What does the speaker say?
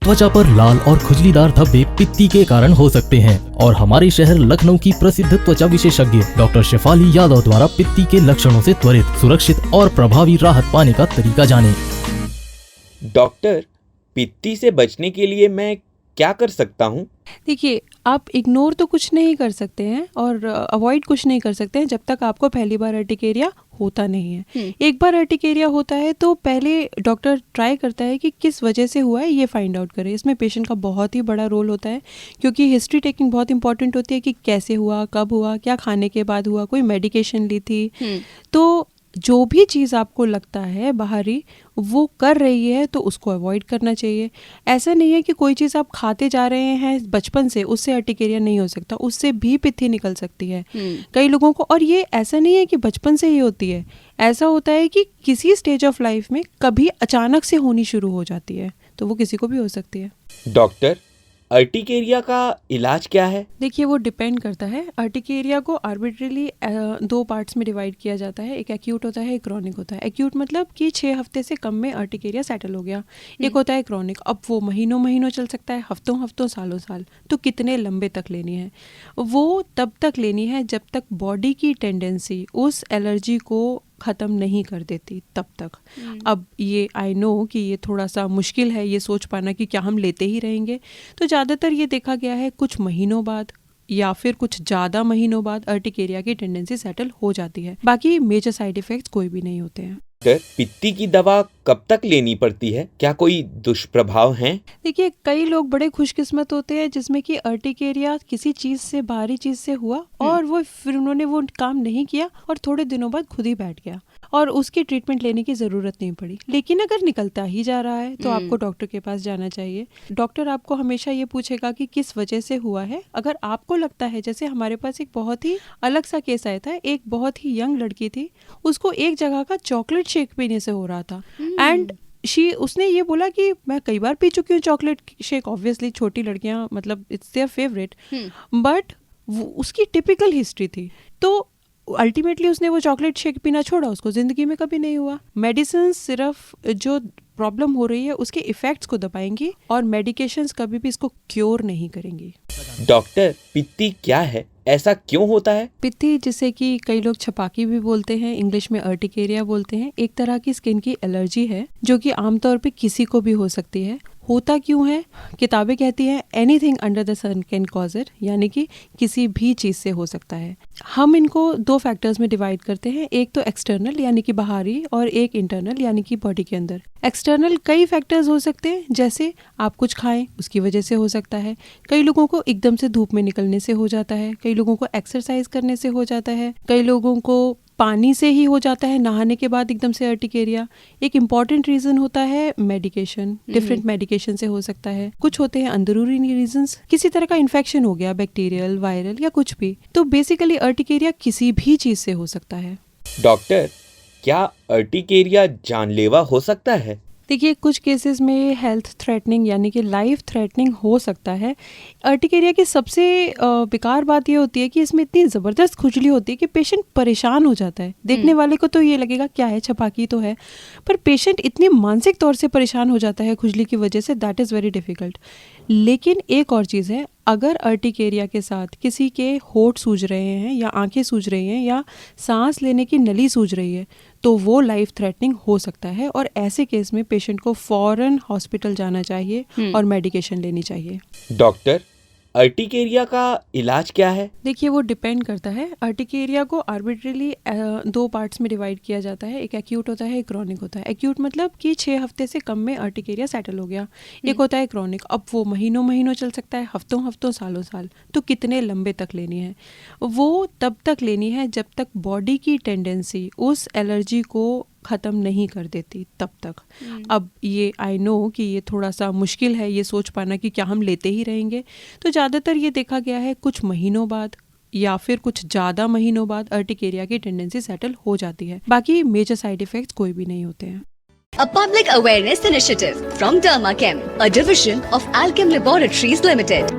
त्वचा पर लाल और खुजलीदार धब्बे पित्ती के कारण हो सकते हैं और हमारे शहर लखनऊ की प्रसिद्ध त्वचा विशेषज्ञ डॉक्टर शेफाली यादव द्वारा पित्ती के लक्षणों से त्वरित, सुरक्षित और प्रभावी राहत पाने का तरीका जानें। डॉक्टर, पित्ती से बचने के लिए मैं क्या कर सकता हूँ? देखिए, आप इग्नोर तो कुछ नहीं कर सकते हैं और अवॉइड कुछ नहीं कर सकते हैं जब तक आपको पहली बार अर्टिकेरिया होता नहीं है। एक बार अर्टिकेरिया होता है तो पहले डॉक्टर ट्राई करता है कि किस वजह से हुआ है ये फाइंड आउट करे। इसमें पेशेंट का बहुत ही बड़ा रोल होता है क्योंकि हिस्ट्री टेकिंग बहुत इंपॉर्टेंट होती है कि कैसे हुआ, कब हुआ, क्या खाने के बाद हुआ, कोई मेडिकेशन ली थी। तो जो भी चीज़ आपको लगता है बाहरी वो कर रही है तो उसको अवॉइड करना चाहिए। ऐसा नहीं है कि कोई चीज़ आप खाते जा रहे हैं बचपन से उससे अर्टिकेरिया नहीं हो सकता, उससे भी पित्ती निकल सकती है कई लोगों को। और ये ऐसा नहीं है कि बचपन से ही होती है, ऐसा होता है कि किसी स्टेज ऑफ लाइफ में कभी अचानक से होनी शुरू हो जाती है, तो वो किसी को भी हो सकती है। डॉक्टर, अर्टिकेरिया का इलाज क्या है? देखिए, वो डिपेंड करता है। अर्टिकेरिया को आर्बिट्रेली 2 पार्ट्स में डिवाइड किया जाता है। एक एक्यूट होता है, एक क्रॉनिक होता है। एक्यूट मतलब कि 6 हफ्ते से कम में अर्टिकेरिया सेटल हो गया। एक होता है क्रॉनिक, अब वो महीनों महीनों चल सकता है, हफ्तों हफ्तों, सालों साल। तो कितने लंबे तक लेनी है? वो तब तक लेनी है जब तक बॉडी की टेंडेंसी उस एलर्जी को ख़त्म नहीं कर देती, तब तक। अब ये आई नो कि ये थोड़ा सा मुश्किल है ये सोच पाना कि क्या हम लेते ही रहेंगे। तो ज़्यादातर ये देखा गया है कुछ महीनों बाद या फिर कुछ ज़्यादा महीनों बाद अर्टिकेरिया की टेंडेंसी सेटल हो जाती है। बाकी मेजर साइड इफ़ेक्ट्स कोई भी नहीं होते हैं। पित्ती की दवा कब तक लेनी पड़ती है? क्या कोई दुष्प्रभाव हैं? देखिए, कई लोग बड़े खुशकिस्मत होते हैं जिसमें कि अर्टिकेरिया किसी चीज़ से, बाहरी चीज़ से हुआ और वो फिर उन्होंने वो काम नहीं किया और थोड़े दिनों बाद खुद ही बैठ गया और उसकी ट्रीटमेंट लेने की ज़रूरत नहीं पड़ी। लेकिन अगर निकलता ही जा रहा है तो आपको डॉक्टर के पास जाना चाहिए। डॉक्टर आपको हमेशा ये पूछेगा कि किस वजह से हुआ है। अगर आपको लगता है, जैसे हमारे पास एक बहुत ही अलग सा केस आया था, एक बहुत ही यंग लड़की थी, उसको एक जगह का चॉकलेट शेक पीने से हो रहा था एंड उसने ये बोला कि मैं कई बार पी चुकी हूँ चॉकलेट शेक। ऑब्वियसली छोटी लड़कियां, मतलब इट्स देयर फेवरेट, बट उसकी टिपिकल हिस्ट्री थी। तो अल्टीमेटली उसने वो चॉकलेट शेक पीना छोड़ा, उसको जिंदगी में कभी नहीं हुआ। मेडिसिन सिर्फ जो प्रॉब्लम हो रही है उसके इफेक्ट्स को दबाएंगी और मेडिकेशंस कभी भी इसको क्योर नहीं करेंगी। डॉक्टर, पित्ती क्या है? ऐसा क्यों होता है? पित्ती, जिसे कि कई लोग छपाकी भी बोलते हैं, इंग्लिश में अर्टिकेरिया बोलते हैं, एक तरह की स्किन की एलर्जी है जो कि आमतौर पे किसी को भी हो सकती है। होता क्यों है? किताबें कहती हैं anything under the sun can cause it, यानी कि किसी भी चीज़ से हो सकता है। हम इनको 2 फैक्टर्स में डिवाइड करते हैं, एक तो एक्सटर्नल यानी कि बाहरी और एक इंटरनल यानी कि बॉडी के अंदर। एक्सटर्नल कई फैक्टर्स हो सकते हैं, जैसे आप कुछ खाएं उसकी वजह से हो सकता है, कई लोगों को एकदम से धूप में निकलने से हो जाता है, कई लोगों को एक्सरसाइज करने से हो जाता है, कई लोगों को पानी से ही हो जाता है, नहाने के बाद एकदम से अर्टिकेरिया। एक इम्पॉर्टेंट रीज़न होता है मेडिकेशन, डिफरेंट मेडिकेशन से हो सकता है। कुछ होते हैं अंदरूनी रीजंस, किसी तरह का इन्फेक्शन हो गया, बैक्टीरियल, वायरल या कुछ भी। तो बेसिकली अर्टिकेरिया किसी भी चीज़ से हो सकता है। डॉक्टर, क्या अर्टिकेरिया जानलेवा हो सकता है? देखिए, कुछ केसेस में हेल्थ थ्रेटनिंग यानी कि लाइफ थ्रेटनिंग हो सकता है। अर्टिकेरिया की सबसे बेकार बात ये होती है कि इसमें इतनी ज़बरदस्त खुजली होती है कि पेशेंट परेशान हो जाता है। देखने वाले को तो ये लगेगा क्या है, छपाकी तो है, पर पेशेंट इतनी मानसिक तौर से परेशान हो जाता है खुजली की वजह से, दैट इज़ वेरी डिफ़िकल्ट। लेकिन एक और चीज़ है, अगर अर्टिकेरिया के साथ किसी के होंठ सूज रहे हैं या आंखें सूज रही हैं या सांस लेने की नली सूज रही है तो वो लाइफ थ्रेटनिंग हो सकता है और ऐसे केस में पेशेंट को फौरन हॉस्पिटल जाना चाहिए और मेडिकेशन लेनी चाहिए। डॉक्टर, अर्टिकेरिया का इलाज क्या है? देखिए, वो डिपेंड करता है। अर्टिकेरिया को आर्बिट्रेली 2 पार्ट्स में डिवाइड किया जाता है। एक एक्यूट होता है, एक क्रॉनिक होता है। एक्यूट मतलब कि 6 हफ्ते से कम में अर्टिकेरिया सेटल हो गया। एक होता है क्रॉनिक, अब वो महीनों महीनों चल सकता है, हफ्तों हफ्तों, सालों साल। तो कितने लंबे तक लेनी है? वो तब तक लेनी है जब तक बॉडी की टेंडेंसी उस एलर्जी को ख़त्म नहीं कर देती, तब तक। अब ये आई नो कि ये थोड़ा सा मुश्किल है ये सोच पाना कि क्या हम लेते ही रहेंगे। तो ज़्यादातर ये देखा गया है कुछ महीनों बाद या फिर कुछ ज़्यादा महीनों बाद अर्टिकेरिया की टेंडेंसी सेटल हो जाती है। बाकी मेजर साइड इफ़ेक्ट्स कोई भी नहीं होते हैं। A public awareness initiative from Dermachem, a division of Alchem Laboratories Limited.